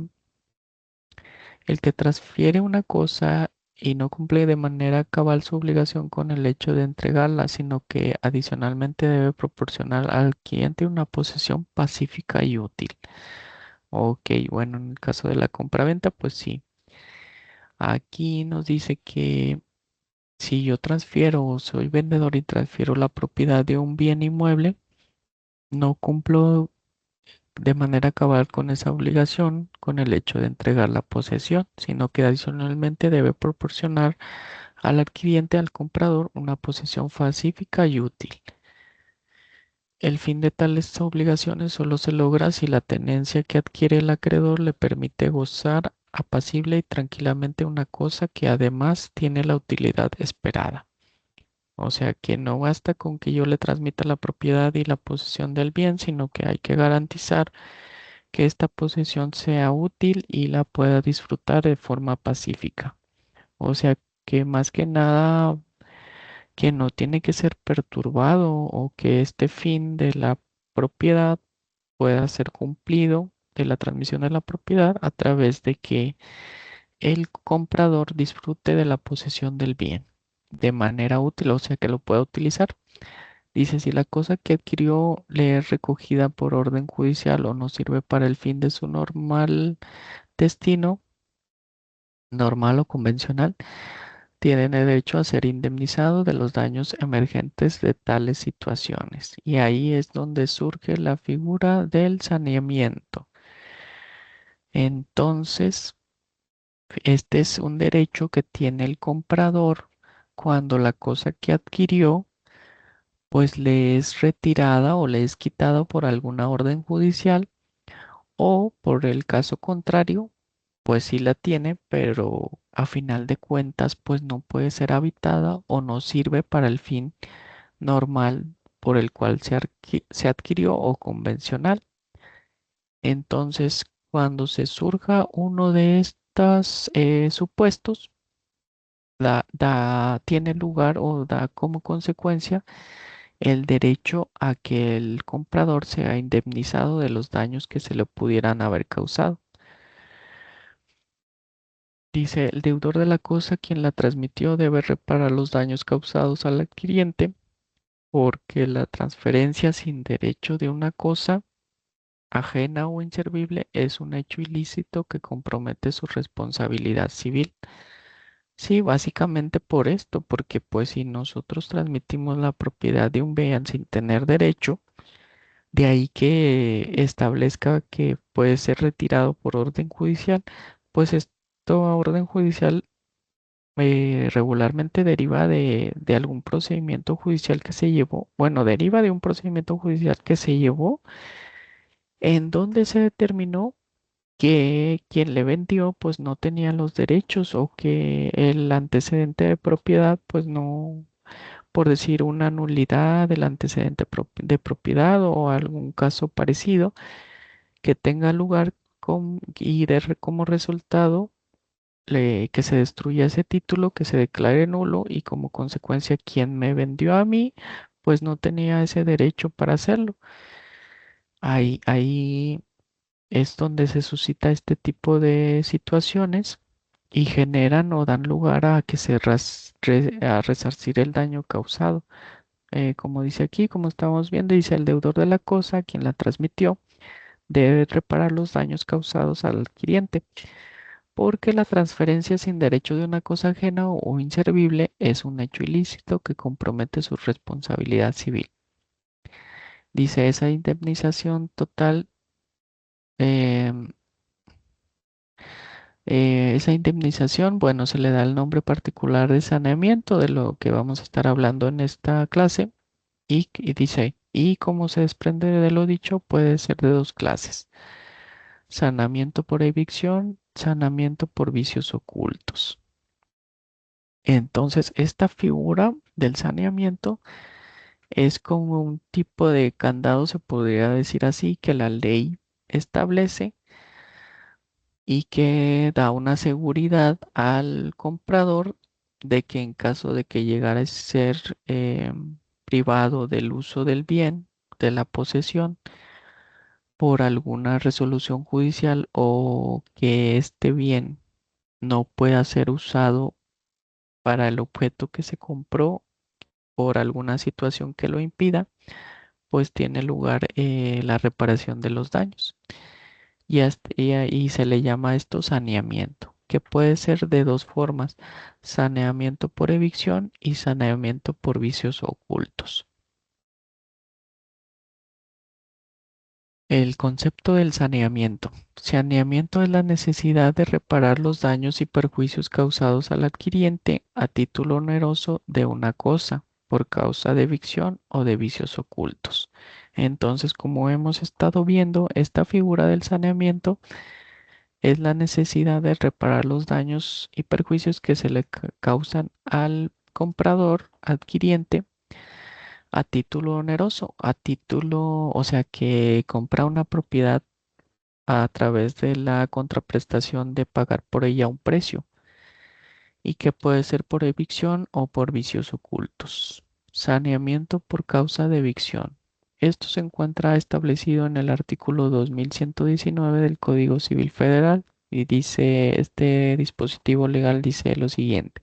el que transfiere una cosa y no cumple de manera cabal su obligación con el hecho de entregarla, sino que adicionalmente debe proporcionar al cliente una posesión pacífica y útil. Ok, bueno, en el caso de la compraventa, pues sí. Aquí nos dice que si yo transfiero o soy vendedor y transfiero la propiedad de un bien inmueble, no cumplo de manera cabal con esa obligación con el hecho de entregar la posesión, sino que adicionalmente debe proporcionar al adquiriente, al comprador, una posesión pacífica y útil. El fin de tales obligaciones solo se logra si la tenencia que adquiere el acreedor le permite gozar apacible y tranquilamente una cosa que además tiene la utilidad esperada. O sea que no basta con que yo le transmita la propiedad y la posesión del bien, sino que hay que garantizar que esta posesión sea útil y la pueda disfrutar de forma pacífica. O sea que más que nada que no tiene que ser perturbado o que este fin de la propiedad pueda ser cumplido de la transmisión de la propiedad a través de que el comprador disfrute de la posesión del bien de manera útil, o sea que lo pueda utilizar. Dice, si la cosa que adquirió le es recogida por orden judicial o no sirve para el fin de su normal destino, normal o convencional, tienen el derecho a ser indemnizados de los daños emergentes de tales situaciones. Y ahí es donde surge la figura del saneamiento. Entonces, este es un derecho que tiene el comprador cuando la cosa que adquirió pues le es retirada o le es quitada por alguna orden judicial o por el caso contrario, pues sí la tiene, pero a final de cuentas pues no puede ser habitada o no sirve para el fin normal por el cual se adquirió o convencional. Entonces, cuando se surja uno de estos supuestos, tiene lugar o da como consecuencia el derecho a que el comprador sea indemnizado de los daños que se le pudieran haber causado. Dice, el deudor de la cosa, quien la transmitió, debe reparar los daños causados al adquiriente porque la transferencia sin derecho de una cosa ajena o inservible es un hecho ilícito que compromete su responsabilidad civil. Sí, básicamente por esto, porque pues si nosotros transmitimos la propiedad de un bien sin tener derecho, de ahí que establezca que puede ser retirado por orden judicial, pues esto a orden judicial regularmente deriva de algún procedimiento judicial que se llevó, bueno, deriva de un procedimiento judicial que se llevó en donde se determinó que quien le vendió pues no tenía los derechos o que el antecedente de propiedad pues no, por decir una nulidad del antecedente de propiedad o algún caso parecido que tenga lugar y como resultado que se destruya ese título, que se declare nulo y como consecuencia quien me vendió a mí pues no tenía ese derecho para hacerlo. Ahí es donde se suscita este tipo de situaciones y generan o dan lugar a que a resarcir el daño causado. Como dice aquí, como estamos viendo, dice el deudor de la cosa, quien la transmitió, debe reparar los daños causados al adquiriente, porque la transferencia sin derecho de una cosa ajena o inservible es un hecho ilícito que compromete su responsabilidad civil. Dice esa indemnización total. em, Esa indemnización, bueno, se le da el nombre particular de saneamiento de lo que vamos a estar hablando en esta clase y dice, y como se desprende de lo dicho, puede ser de dos clases, saneamiento por evicción, saneamiento por vicios ocultos. Entonces, esta figura del saneamiento es como un tipo de candado, se podría decir así, que la ley establece y que da una seguridad al comprador de que en caso de que llegara a ser privado del uso del bien, de la posesión, por alguna resolución judicial o que este bien no pueda ser usado para el objeto que se compró por alguna situación que lo impida, pues tiene lugar la reparación de los daños. Y se le llama esto saneamiento, que puede ser de dos formas: saneamiento por evicción y saneamiento por vicios ocultos. El concepto del saneamiento. Saneamiento es la necesidad de reparar los daños y perjuicios causados al adquiriente a título oneroso de una cosa por causa de evicción o de vicios ocultos. Entonces, como hemos estado viendo, esta figura del saneamiento es la necesidad de reparar los daños y perjuicios que se le causan al comprador adquiriente a título oneroso, a título, o sea, que compra una propiedad a través de la contraprestación de pagar por ella un precio, y que puede ser por evicción o por vicios ocultos. Saneamiento por causa de evicción. Esto se encuentra establecido en el artículo 2119 del Código Civil Federal y dice, este dispositivo legal dice lo siguiente: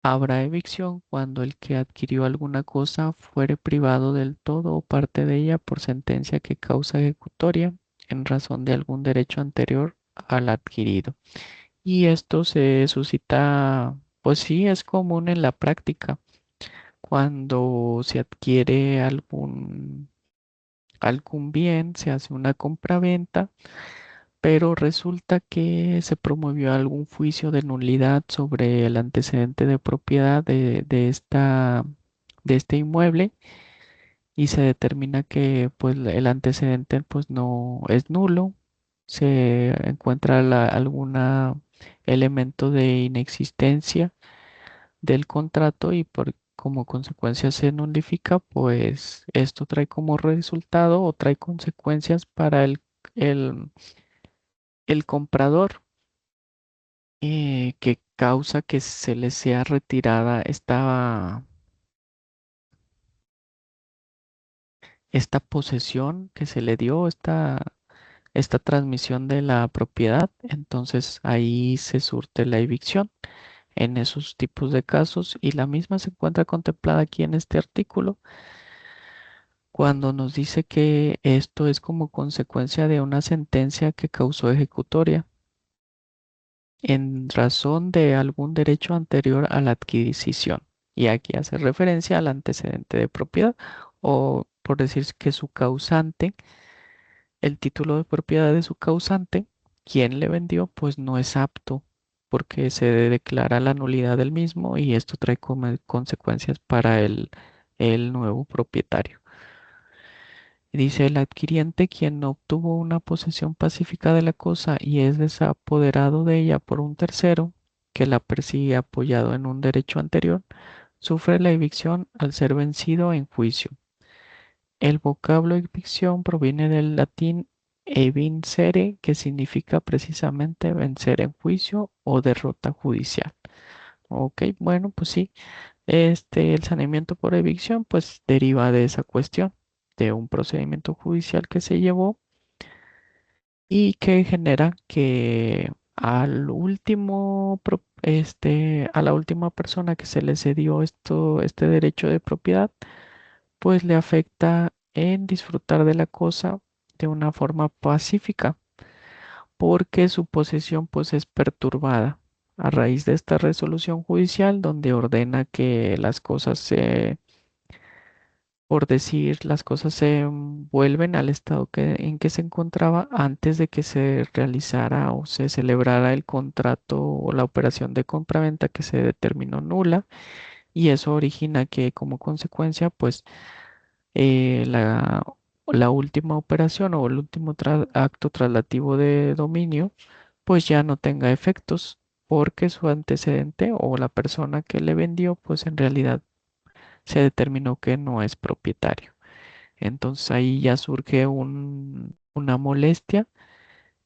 habrá evicción cuando el que adquirió alguna cosa fuere privado del todo o parte de ella por sentencia que causa ejecutoria en razón de algún derecho anterior al adquirido. Y esto se suscita, pues sí, es común en la práctica cuando se adquiere algún bien, se hace una compraventa, pero resulta que se promovió algún juicio de nulidad sobre el antecedente de propiedad de este inmueble, y se determina que pues el antecedente pues no es nulo, se encuentra alguna elemento de inexistencia del contrato y como consecuencia se nulifica, pues esto trae como resultado o trae consecuencias para el, el comprador, que causa que se le sea retirada esta posesión que se le dio, esta transmisión de la propiedad. Entonces ahí se surte la evicción en esos tipos de casos, y la misma se encuentra contemplada aquí en este artículo cuando nos dice que esto es como consecuencia de una sentencia que causó ejecutoria en razón de algún derecho anterior a la adquisición. Y aquí hace referencia al antecedente de propiedad, o por decir que su causante, el título de propiedad de su causante, quien le vendió, pues no es apto porque se declara la nulidad del mismo, y esto trae como consecuencias para el nuevo propietario. Dice: el adquiriente, quien no obtuvo una posesión pacífica de la cosa y es desapoderado de ella por un tercero que la persigue apoyado en un derecho anterior, sufre la evicción al ser vencido en juicio. El vocablo evicción proviene del latín evincere, que significa precisamente vencer en juicio o derrota judicial. Ok, bueno, pues sí, el saneamiento por evicción pues deriva de esa cuestión, de un procedimiento judicial que se llevó y que genera que a la última persona que se le cedió este derecho de propiedad, pues le afecta en disfrutar de la cosa de una forma pacífica, porque su posesión pues es perturbada a raíz de esta resolución judicial donde ordena que por decir, las cosas se vuelven al estado en que se encontraba antes de que se realizara o se celebrara el contrato o la operación de compraventa que se determinó nula, y eso origina que como consecuencia pues eh, la, la última operación o el último acto traslativo de dominio pues ya no tenga efectos, porque su antecedente o la persona que le vendió pues en realidad se determinó que no es propietario. Entonces ahí ya surge una molestia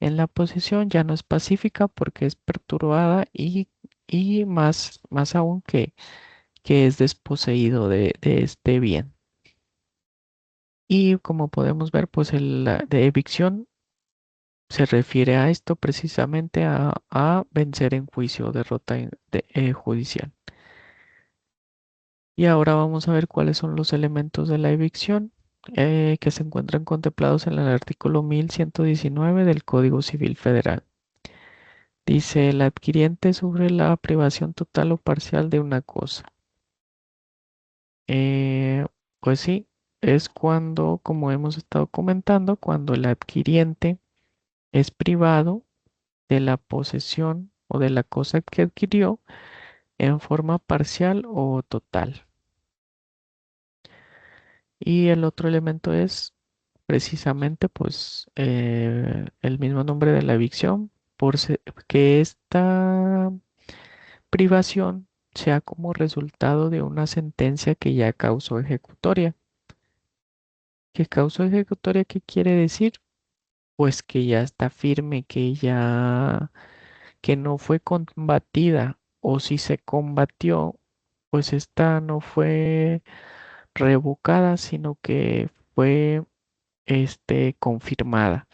en la posesión, ya no es pacífica porque es perturbada, y más aún que es desposeído de este bien. Y como podemos ver, pues de evicción Se refiere a esto precisamente a vencer en juicio o derrota judicial. Y ahora vamos a ver cuáles son los elementos de la evicción que se encuentran contemplados en el artículo 1119 del Código Civil Federal. Dice, el adquiriente sufre la privación total o parcial de una cosa. Eh, pues sí, es cuando, como hemos estado comentando, cuando el adquiriente es privado de la posesión o de la cosa que adquirió en forma parcial o total. Y el otro elemento es precisamente pues el mismo nombre de la evicción, que esta privación sea como resultado de una sentencia que ya causó ejecutoria. ¿Qué causó ejecutoria? ¿Qué quiere decir? Pues que ya está firme, que no fue combatida, o si se combatió, pues esta no fue revocada, sino que fue confirmada.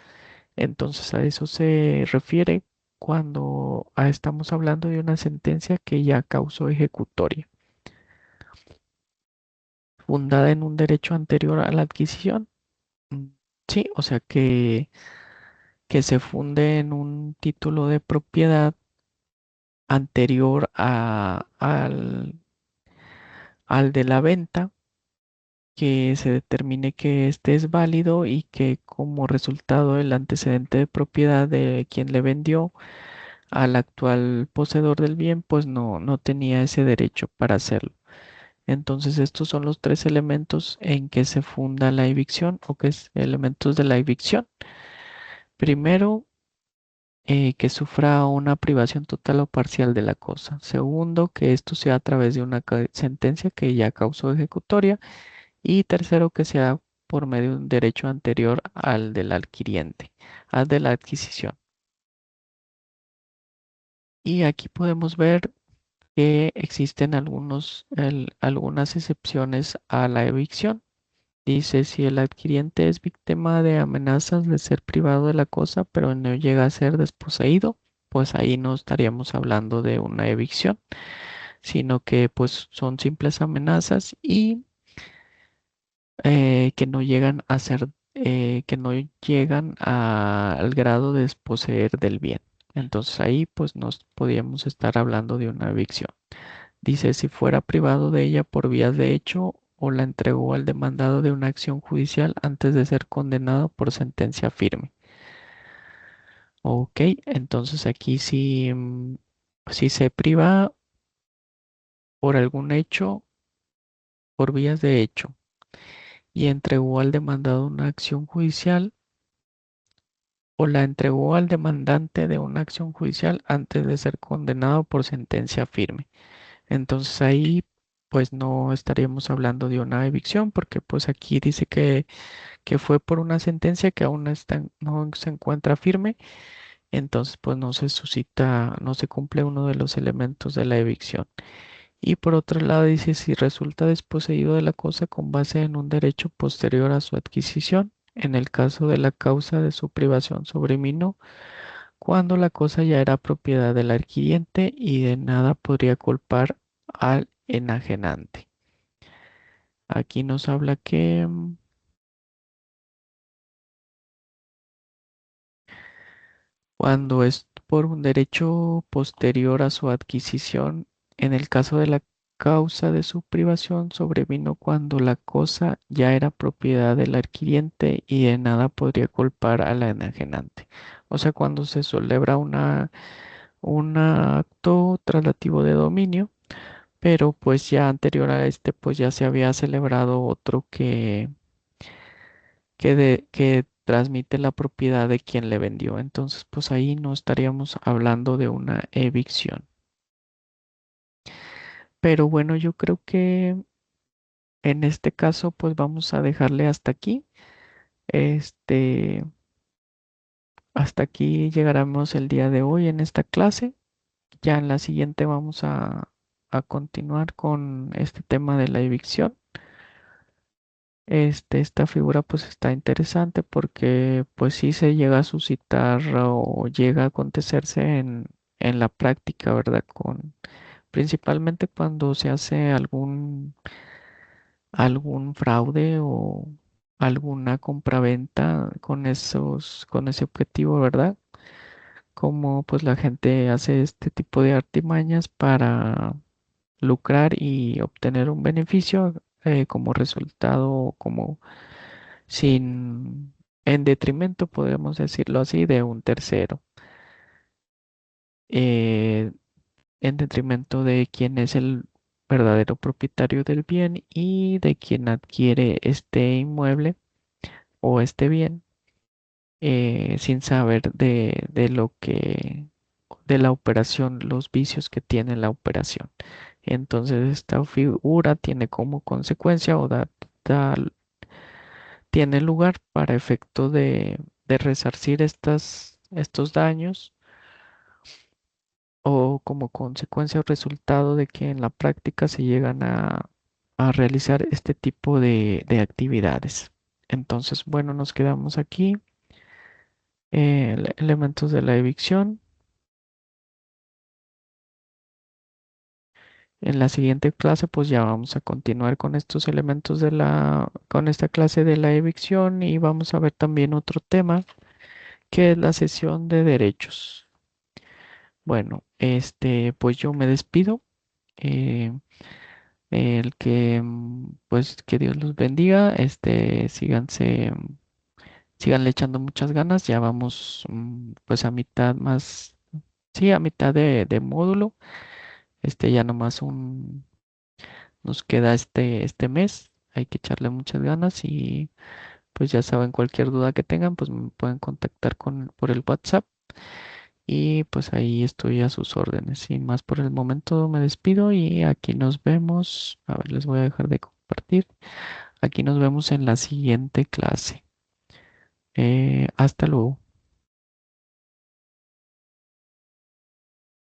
Entonces a eso se refiere cuando estamos hablando de una sentencia que ya causó ejecutoria, fundada en un derecho anterior a la adquisición. Mm, Sí, o sea que se funde en un título de propiedad anterior al de la venta, que se determine que este es válido y que como resultado el antecedente de propiedad de quien le vendió al actual poseedor del bien, pues no tenía ese derecho para hacerlo. Entonces estos son los tres elementos en que se funda la evicción o que es elementos de la evicción. Primero, que sufra una privación total o parcial de la cosa. Segundo, que esto sea a través de una sentencia que ya causó ejecutoria. Y tercero, que sea por medio de un derecho anterior al del adquiriente, al de la adquisición. Y aquí podemos ver que existen algunas excepciones a la evicción. Dice, si el adquiriente es víctima de amenazas de ser privado de la cosa, pero no llega a ser desposeído, pues ahí no estaríamos hablando de una evicción, sino que pues son simples amenazas y que no llegan a ser, que no llegan al grado de desposeer del bien. Entonces ahí pues nos podríamos estar hablando de una evicción. Dice, si fuera privado de ella por vías de hecho o la entregó al demandado de una acción judicial antes de ser condenado por sentencia firme. Ok, entonces aquí sí, si se priva por algún hecho, por vías de hecho, y entregó al demandado una acción judicial o la entregó al demandante de una acción judicial antes de ser condenado por sentencia firme. Entonces ahí pues no estaríamos hablando de una evicción porque pues aquí dice que fue por una sentencia que aún no se encuentra firme, entonces pues no se suscita, no se cumple uno de los elementos de la evicción. Y por otro lado dice si resulta desposeído de la cosa con base en un derecho posterior a su adquisición, en el caso de la causa de su privación sobreminó cuando la cosa ya era propiedad del adquiriente y de nada podría culpar al enajenante. Aquí nos habla que cuando es por un derecho posterior a su adquisición, en el caso de la causa de su privación, sobrevino cuando la cosa ya era propiedad del adquiriente y de nada podría culpar al enajenante. O sea, cuando se celebra un acto traslativo de dominio, pero pues ya anterior a este, pues ya se había celebrado otro que transmite la propiedad de quien le vendió. Entonces, pues ahí no estaríamos hablando de una evicción. Pero bueno, yo creo que en este caso, pues vamos a dejarle hasta aquí. Este, hasta aquí llegaremos el día de hoy en esta clase. Ya en la siguiente vamos a continuar con este tema de la evicción. Esta figura pues está interesante porque pues sí se llega a suscitar o llega a acontecerse en la práctica, ¿verdad? Principalmente cuando se hace algún fraude o alguna compraventa con ese objetivo, ¿verdad? Como pues la gente hace este tipo de artimañas para lucrar y obtener un beneficio como resultado, como sin, en detrimento, podemos decirlo así, de un tercero, eh, en detrimento de quien es el verdadero propietario del bien y de quien adquiere este inmueble o este bien sin saber de lo de la operación, los vicios que tiene la operación. Entonces esta figura tiene como consecuencia da- tiene lugar para efecto de resarcir estos daños o como consecuencia o resultado de que en la práctica se llegan a realizar este tipo de actividades. Entonces, bueno, nos quedamos aquí. Elementos de la evicción. En la siguiente clase, pues ya vamos a continuar con estos elementos con esta clase de la evicción y vamos a ver también otro tema que es la sesión de derechos. Bueno, pues yo me despido. eh, pues que Dios los bendiga. Síganle echando muchas ganas. Ya vamos, pues a mitad más, sí, a mitad de módulo. Ya nomás nos queda este mes. Hay que echarle muchas ganas y pues ya saben, cualquier duda que tengan, pues me pueden contactar por el WhatsApp y pues ahí estoy a sus órdenes. Sin más por el momento me despido y aquí nos vemos. A ver, les voy a dejar de compartir. Aquí nos vemos en la siguiente clase. Hasta luego.